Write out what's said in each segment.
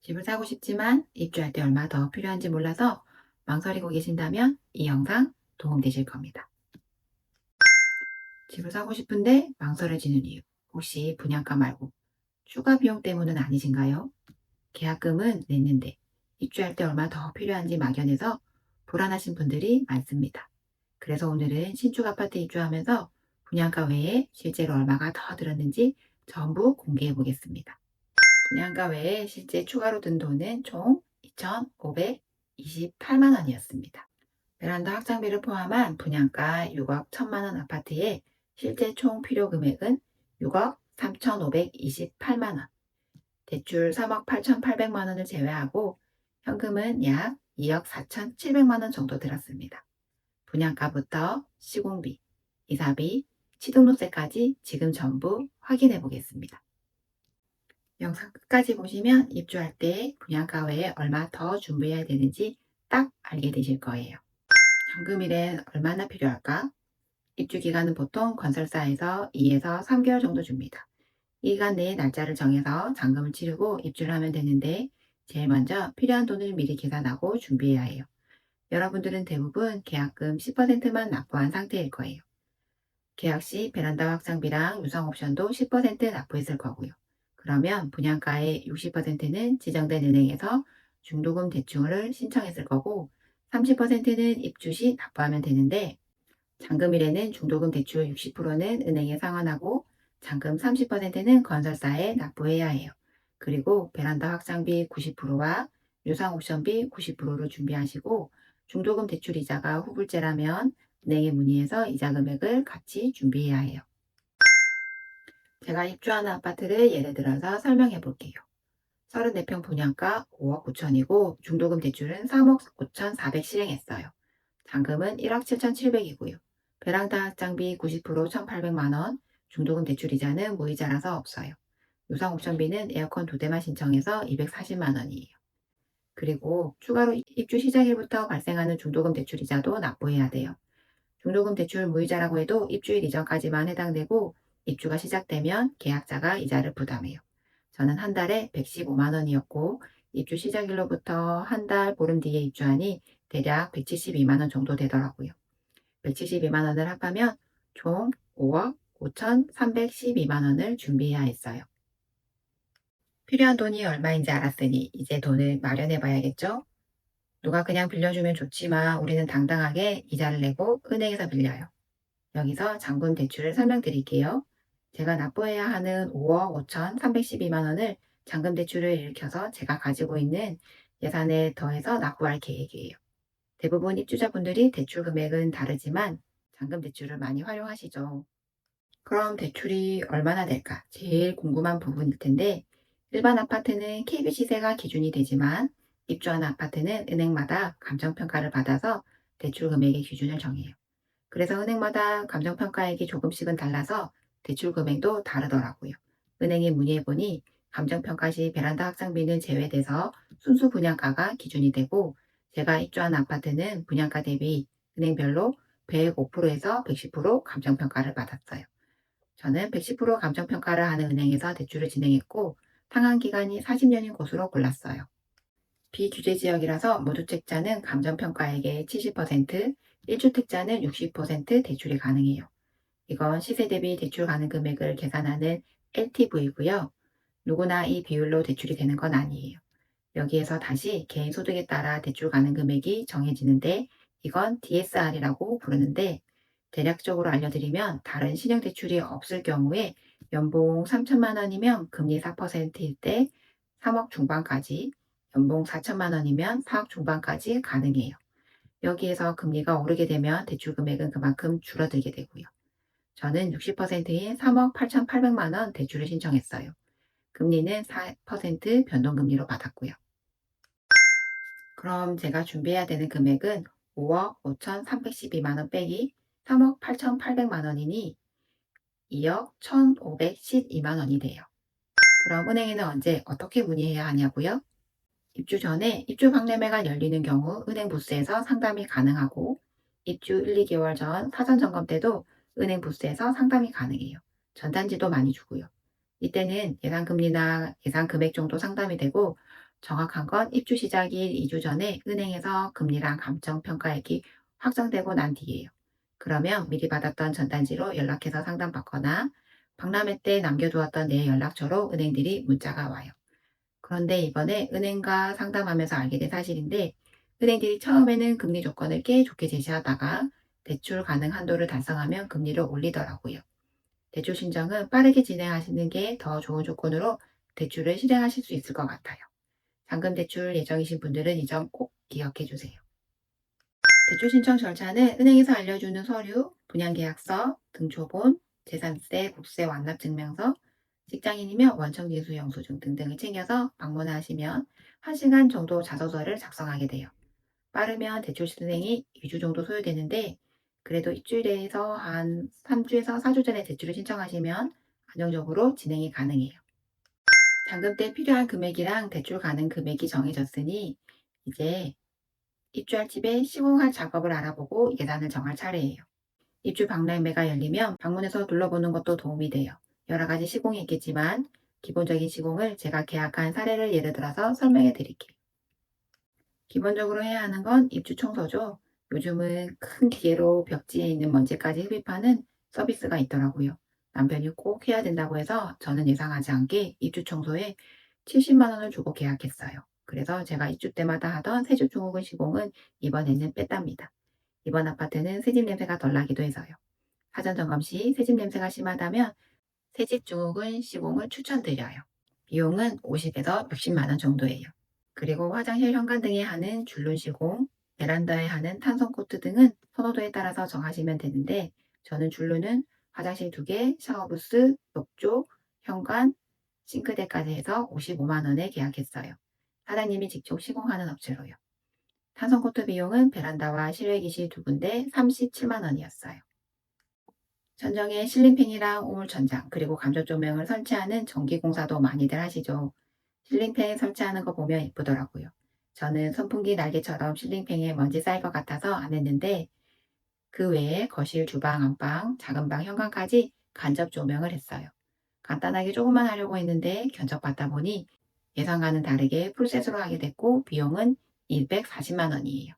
집을 사고 싶지만 입주할 때 얼마 더 필요한지 몰라서 망설이고 계신다면 이 영상 도움되실 겁니다. 집을 사고 싶은데 망설여지는 이유. 혹시 분양가 말고 추가 비용 때문은 아니신가요? 계약금은 냈는데 입주할 때 얼마 더 필요한지 막연해서 불안하신 분들이 많습니다. 그래서 오늘은 신축 아파트 입주하면서 분양가 외에 실제로 얼마가 더 들었는지 전부 공개해 보겠습니다. 분양가 외에 실제 추가로 든 돈은 총 2,528만 원이었습니다. 베란다 확장비를 포함한 분양가 6억 1천만 원 아파트의 실제 총 필요 금액은 6억 3,528만 원, 대출 3억 8,800만 원을 제외하고 현금은 약 2억 4,700만 원 정도 들었습니다. 분양가부터 시공비, 이사비, 취등록세까지 지금 전부 확인해 보겠습니다. 영상 끝까지 보시면 입주할 때 분양가 외에 얼마 더 준비해야 되는지 딱 알게 되실 거예요. 잔금일엔 얼마나 필요할까? 입주 기간은 보통 건설사에서 2에서 3개월 정도 줍니다. 이 기간 내에 날짜를 정해서 잔금을 치르고 입주를 하면 되는데 제일 먼저 필요한 돈을 미리 계산하고 준비해야 해요. 여러분들은 대부분 계약금 10%만 납부한 상태일 거예요. 계약 시 베란다 확장비랑 유상 옵션도 10% 납부했을 거고요. 그러면 분양가의 60%는 지정된 은행에서 중도금 대출을 신청했을 거고 30%는 입주 시 납부하면 되는데 잔금일에는 중도금 대출 60%는 은행에 상환하고 잔금 30%는 건설사에 납부해야 해요. 그리고 베란다 확장비 90%와 유상 옵션비 90%를 준비하시고 중도금 대출 이자가 후불제라면 은행에 문의해서 이자 금액을 같이 준비해야 해요. 제가 입주하는 아파트를 예를 들어서 설명해 볼게요. 34평 분양가 5억 9천이고 중도금 대출은 3억 5천4백 실행했어요. 잔금은 1억 7천7백이고요. 베란다 확장비 90% 1,800만 원, 중도금 대출 이자는 무이자라서 없어요. 유상 옵션비는 에어컨 2대만 신청해서 240만 원이에요. 그리고 추가로 입주 시작일부터 발생하는 중도금 대출 이자도 납부해야 돼요. 중도금 대출 무이자라고 해도 입주일 이전까지만 해당되고 입주가 시작되면 계약자가 이자를 부담해요. 저는 한 달에 115만 원이었고 입주 시작일로부터 한 달 보름 뒤에 입주하니 대략 172만 원 정도 되더라고요. 172만 원을 합하면 총 5억 5,312만 원을 준비해야 했어요. 필요한 돈이 얼마인지 알았으니 이제 돈을 마련해 봐야겠죠? 누가 그냥 빌려주면 좋지만 우리는 당당하게 이자를 내고 은행에서 빌려요. 여기서 잔금 대출을 설명드릴게요. 제가 납부해야 하는 5억 5,312만 원을 잔금 대출을 일으켜서 제가 가지고 있는 예산에 더해서 납부할 계획이에요. 대부분 입주자분들이 대출 금액은 다르지만 잔금 대출을 많이 활용하시죠. 그럼 대출이 얼마나 될까? 제일 궁금한 부분일 텐데 일반 아파트는 KB 시세가 기준이 되지만 입주하는 아파트는 은행마다 감정평가를 받아서 대출 금액의 기준을 정해요. 그래서 은행마다 감정평가액이 조금씩은 달라서 대출 금액도 다르더라고요. 은행에 문의해보니 감정평가 시 베란다 확장비는 제외돼서 순수 분양가가 기준이 되고 제가 입주한 아파트는 분양가 대비 은행별로 105%에서 110% 감정평가를 받았어요. 저는 110% 감정평가를 하는 은행에서 대출을 진행했고 상환 기간이 40년인 곳으로 골랐어요. 비규제 지역이라서 무주택자는 감정평가액의 70%, 1주택자는 60% 대출이 가능해요. 이건 시세 대비 대출 가능 금액을 계산하는 LTV고요. 누구나 이 비율로 대출이 되는 건 아니에요. 여기에서 다시 개인 소득에 따라 대출 가능 금액이 정해지는데 이건 DSR이라고 부르는데 대략적으로 알려드리면 다른 신용 대출이 없을 경우에 연봉 3천만 원이면 금리 4%일 때 3억 중반까지, 연봉 4천만 원이면 4억 중반까지 가능해요. 여기에서 금리가 오르게 되면 대출 금액은 그만큼 줄어들게 되고요. 저는 60%인 3억 8,800만 원 대출을 신청했어요. 금리는 4% 변동금리로 받았고요. 그럼 제가 준비해야 되는 금액은 5억 5,312만 원 빼기 3억 8,800만 원이니 2억 1,512만 원이 돼요. 그럼 은행에는 언제 어떻게 문의해야 하냐고요? 입주 전에 입주 박람회가 열리는 경우 은행 부스에서 상담이 가능하고 입주 1, 2개월 전 사전 점검 때도 은행 부스에서 상담이 가능해요. 전단지도 많이 주고요. 이때는 예상 금리나 예상 금액 정도 상담이 되고 정확한 건 입주 시작일 2주 전에 은행에서 금리랑 감정평가액이 확정되고 난 뒤에요. 그러면 미리 받았던 전단지로 연락해서 상담받거나 박람회 때 남겨두었던 내 연락처로 은행들이 문자가 와요. 그런데 이번에 은행과 상담하면서 알게 된 사실인데 은행들이 처음에는 금리 조건을 꽤 좋게 제시하다가 대출 가능 한도를 달성하면 금리를 올리더라고요. 대출 신청은 빠르게 진행하시는 게 더 좋은 조건으로 대출을 실행하실 수 있을 것 같아요. 잔금 대출 예정이신 분들은 이 점 꼭 기억해 주세요. 대출 신청 절차는 은행에서 알려주는 서류, 분양계약서, 등초본, 재산세, 국세 완납 증명서, 직장인이면 원청지수 영수증 등등을 챙겨서 방문하시면 1시간 정도 자소서를 작성하게 돼요. 빠르면 대출 실행이 2주 정도 소요되는데 그래도 일주일에서 한 3주에서 4주 전에 대출을 신청하시면 안정적으로 진행이 가능해요. 잔금 때 필요한 금액이랑 대출 가능 금액이 정해졌으니 이제 입주할 집에 시공할 작업을 알아보고 예산을 정할 차례예요. 입주 박람회가 열리면 방문해서 둘러보는 것도 도움이 돼요. 여러 가지 시공이 있겠지만 기본적인 시공을 제가 계약한 사례를 예를 들어서 설명해 드릴게요. 기본적으로 해야 하는 건 입주 청소죠. 요즘은 큰 기계로 벽지에 있는 먼지까지 흡입하는 서비스가 있더라고요. 남편이 꼭 해야 된다고 해서 저는 예상하지 않게 입주 청소에 70만 원을 주고 계약했어요. 그래서 제가 입주 때마다 하던 새집 증후군 시공은 이번에는 뺐답니다. 이번 아파트는 새집 냄새가 덜 나기도 해서요. 사전 점검 시 새집 냄새가 심하다면 새집 증후군 시공을 추천드려요. 비용은 50에서 60만 원 정도예요. 그리고 화장실 현관 등에 하는 줄눈 시공, 베란다에 하는 탄성 코트 등은 선호도에 따라서 정하시면 되는데 저는 줄눈은 화장실 2개, 샤워부스, 욕조, 현관, 싱크대까지 해서 55만 원에 계약했어요. 사장님이 직접 시공하는 업체로요. 탄성 코트 비용은 베란다와 실외 기실 2군데 37만 원이었어요. 천정에 실링팬이랑 우물 천장 그리고 감전 조명을 설치하는 전기 공사도 많이들 하시죠. 실링팬 설치하는 거 보면 예쁘더라고요. 저는 선풍기 날개처럼 실링팬에 먼지 쌓일 것 같아서 안 했는데 그 외에 거실, 주방, 안방, 작은 방, 현관까지 간접 조명을 했어요. 간단하게 조금만 하려고 했는데 견적받다 보니 예상과는 다르게 풀셋으로 하게 됐고 비용은 240만 원이에요.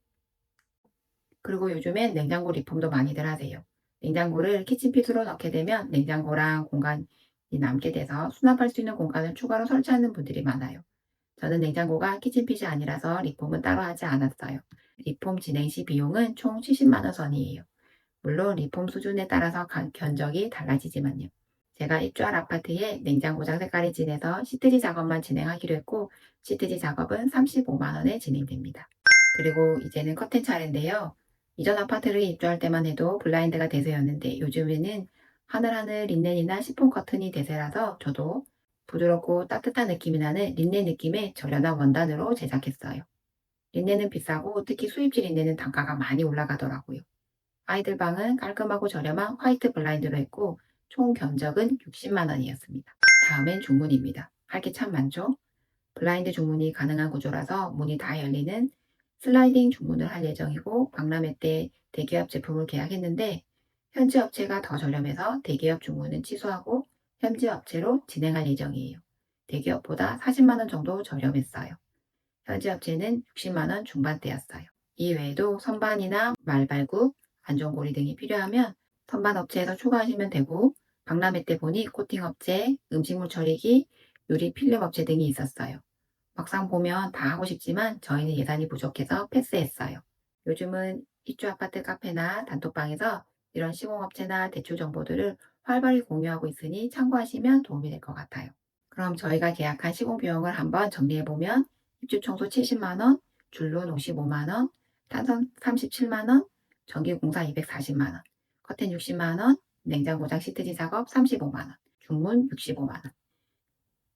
그리고 요즘엔 냉장고 리폼도 많이들 하세요. 냉장고를 키친핏으로 넣게 되면 냉장고랑 공간이 남게 돼서 수납할 수 있는 공간을 추가로 설치하는 분들이 많아요. 저는 냉장고가 키친핏이 아니라서 리폼은 따로 하지 않았어요. 리폼 진행 시 비용은 총 70만 원 선이에요. 물론 리폼 수준에 따라서 견적이 달라지지만요. 제가 입주할 아파트에 냉장고장 색깔이 진해서 시트지 작업만 진행하기로 했고 시트지 작업은 35만 원에 진행됩니다. 그리고 이제는 커튼 차례인데요. 이전 아파트를 입주할 때만 해도 블라인드가 대세였는데 요즘에는 하늘하늘 린넨이나 시폰 커튼이 대세라서 저도 부드럽고 따뜻한 느낌이 나는 린넨 느낌의 저렴한 원단으로 제작했어요. 린넨은 비싸고 특히 수입질 린넨은 단가가 많이 올라가더라고요. 아이들 방은 깔끔하고 저렴한 화이트 블라인드로 했고 총 견적은 60만 원이었습니다. 다음엔 중문입니다. 할 게 참 많죠? 블라인드 중문이 가능한 구조라서 문이 다 열리는 슬라이딩 중문을 할 예정이고 박람회 때 대기업 제품을 계약했는데 현지 업체가 더 저렴해서 대기업 중문은 취소하고 현지 업체로 진행할 예정이에요. 대기업보다 40만 원 정도 저렴했어요. 현지 업체는 60만 원 중반대였어요. 이 외에도 선반이나 말발굽, 안전고리 등이 필요하면 선반 업체에서 추가하시면 되고 박람회 때 보니 코팅 업체, 음식물 처리기, 유리 필름 업체 등이 있었어요. 막상 보면 다 하고 싶지만 저희는 예산이 부족해서 패스했어요. 요즘은 입주 아파트 카페나 단톡방에서 이런 시공업체나 대출 정보들을 활발히 공유하고 있으니 참고하시면 도움이 될 것 같아요. 그럼 저희가 계약한 시공 비용을 한번 정리해보면 입주 청소 70만 원, 줄눈 55만 원, 탄성 37만 원, 전기공사 240만 원, 커튼 60만 원, 냉장고장 시트지 작업 35만 원, 중문 65만 원.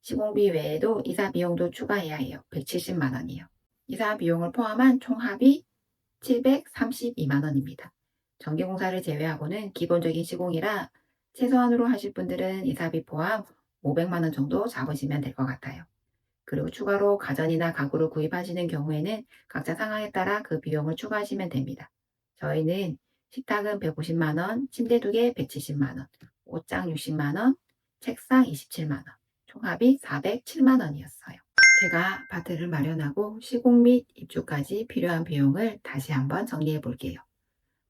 시공비 외에도 이사 비용도 추가해야 해요. 170만 원이요. 이사 비용을 포함한 총합이 732만 원입니다. 전기공사를 제외하고는 기본적인 시공이라 최소한으로 하실 분들은 이사비 포함 500만 원 정도 잡으시면 될 것 같아요. 그리고 추가로 가전이나 가구를 구입하시는 경우에는 각자 상황에 따라 그 비용을 추가하시면 됩니다. 저희는 식탁은 150만 원, 침대 2개 170만 원, 옷장 60만 원, 책상 27만 원, 총합이 407만 원이었어요. 제가 아파트를 마련하고 시공 및 입주까지 필요한 비용을 다시 한번 정리해 볼게요.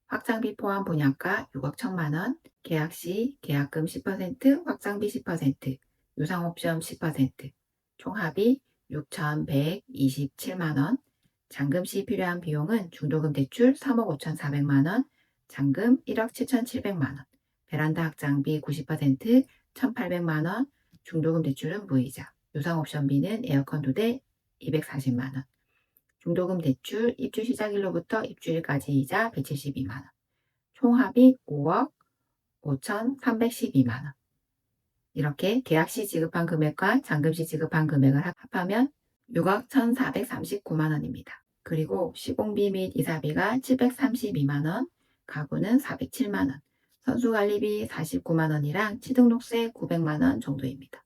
확장비 포함 분양가 6억 1천만 원, 계약 시 계약금 10%, 확장비 10%, 유상 옵션 10%, 총합이 6,127만 원, 잔금 시 필요한 비용은 중도금 대출 3억 5,400만 원, 잔금 1억 7,700만 원, 베란다 확장비 90% 1,800만 원, 중도금 대출은 무이자, 유상 옵션비는 에어컨 2대 240만 원, 중도금 대출 입주 시작일로부터 입주일까지 이자 172만 원, 총합이 5억 5,312만 원. 이렇게 계약 시 지급한 금액과 잔금 시 지급한 금액을 합하면 6억 1,439만 원입니다. 그리고 시공비 및 이사비가 732만 원, 가구는 407만 원, 선수관리비 49만 원이랑 취등록세 900만 원 정도입니다.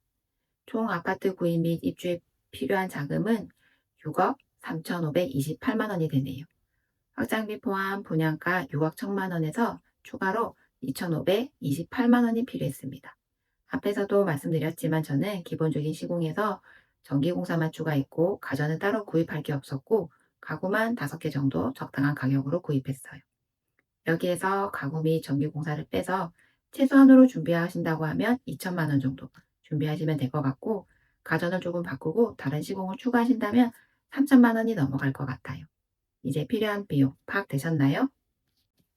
총 아파트 구입 및 입주에 필요한 자금은 6억 3,528만 원이 되네요. 확장비 포함 분양가 6억 1천만 원에서 추가로 2,528만 원이 필요했습니다. 앞에서도 말씀드렸지만 저는 기본적인 시공에서 전기공사만 추가했고 가전은 따로 구입할 게 없었고 가구만 5개 정도 적당한 가격으로 구입했어요. 여기에서 가구 및 전기공사를 빼서 최소한으로 준비하신다고 하면 2천만 원 정도 준비하시면 될 것 같고 가전을 조금 바꾸고 다른 시공을 추가하신다면 3천만 원이 넘어갈 것 같아요. 이제 필요한 비용 파악되셨나요?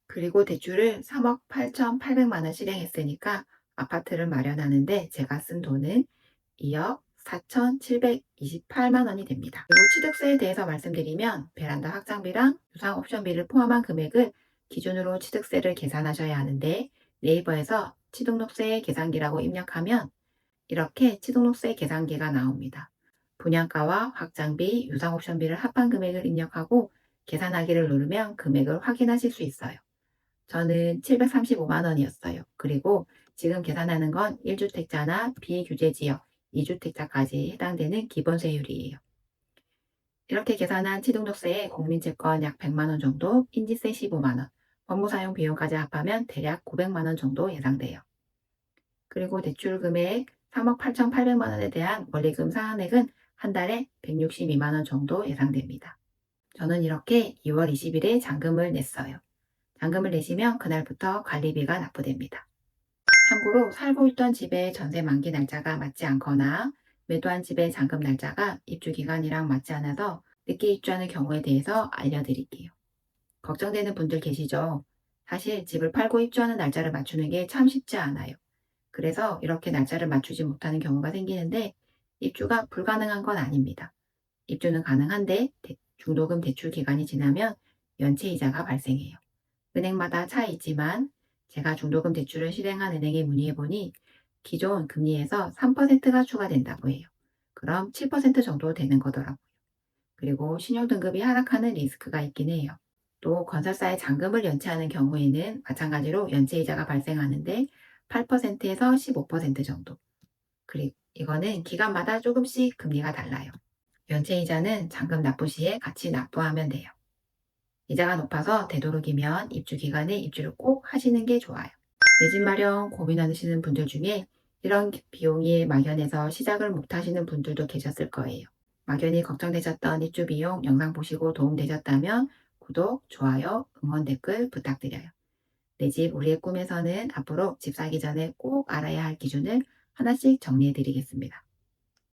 그리고 대출을 3억 8,800만 원 실행했으니까 아파트를 마련하는데 제가 쓴 돈은 2억 4,728만 원이 됩니다. 그리고 취득세에 대해서 말씀드리면 베란다 확장비랑 유상 옵션비를 포함한 금액을 기준으로 취득세를 계산하셔야 하는데 네이버에서 취등록세 계산기라고 입력하면 이렇게 취등록세 계산기가 나옵니다. 분양가와 확장비, 유상 옵션비를 합한 금액을 입력하고 계산하기를 누르면 금액을 확인하실 수 있어요. 저는 735만 원이었어요. 그리고 지금 계산하는 건 1주택자나 비규제 지역, 2주택자까지 해당되는 기본세율이에요. 이렇게 계산한 취등록세에 공민채권 약 100만 원 정도, 인지세 15만 원, 법무사용 비용까지 합하면 대략 900만 원 정도 예상돼요. 그리고 대출 금액 3억 8,800만 원에 대한 원리금 상환액은 한 달에 162만 원 정도 예상됩니다. 저는 이렇게 2월 20일에 잔금을 냈어요. 잔금을 내시면 그날부터 관리비가 납부됩니다. 참고로 살고 있던 집의 전세 만기 날짜가 맞지 않거나 매도한 집의 잔금 날짜가 입주 기간이랑 맞지 않아서 늦게 입주하는 경우에 대해서 알려드릴게요. 걱정되는 분들 계시죠? 사실 집을 팔고 입주하는 날짜를 맞추는 게 참 쉽지 않아요. 그래서 이렇게 날짜를 맞추지 못하는 경우가 생기는데 입주가 불가능한 건 아닙니다. 입주는 가능한데 중도금 대출 기간이 지나면 연체 이자가 발생해요. 은행마다 차이 있지만 제가 중도금 대출을 실행한 은행에 문의해 보니 기존 금리에서 3%가 추가된다고 해요. 그럼 7% 정도 되는 거더라고요. 그리고 신용등급이 하락하는 리스크가 있긴 해요. 또 건설사의 잔금을 연체하는 경우에는 마찬가지로 연체이자가 발생하는데 8%에서 15% 정도. 그리고 이거는 기간마다 조금씩 금리가 달라요. 연체이자는 잔금 납부 시에 같이 납부하면 돼요. 이자가 높아서 되도록이면 입주 기간에 입주를 꼭 하시는 게 좋아요. 내 집 마련 고민하시는 분들 중에 이런 비용이 막연해서 시작을 못 하시는 분들도 계셨을 거예요. 막연히 걱정되셨던 입주 비용 영상 보시고 도움되셨다면 구독, 좋아요, 응원 댓글 부탁드려요. 내 집 우리의 꿈에서는 앞으로 집 사기 전에 꼭 알아야 할 기준을 하나씩 정리해 드리겠습니다.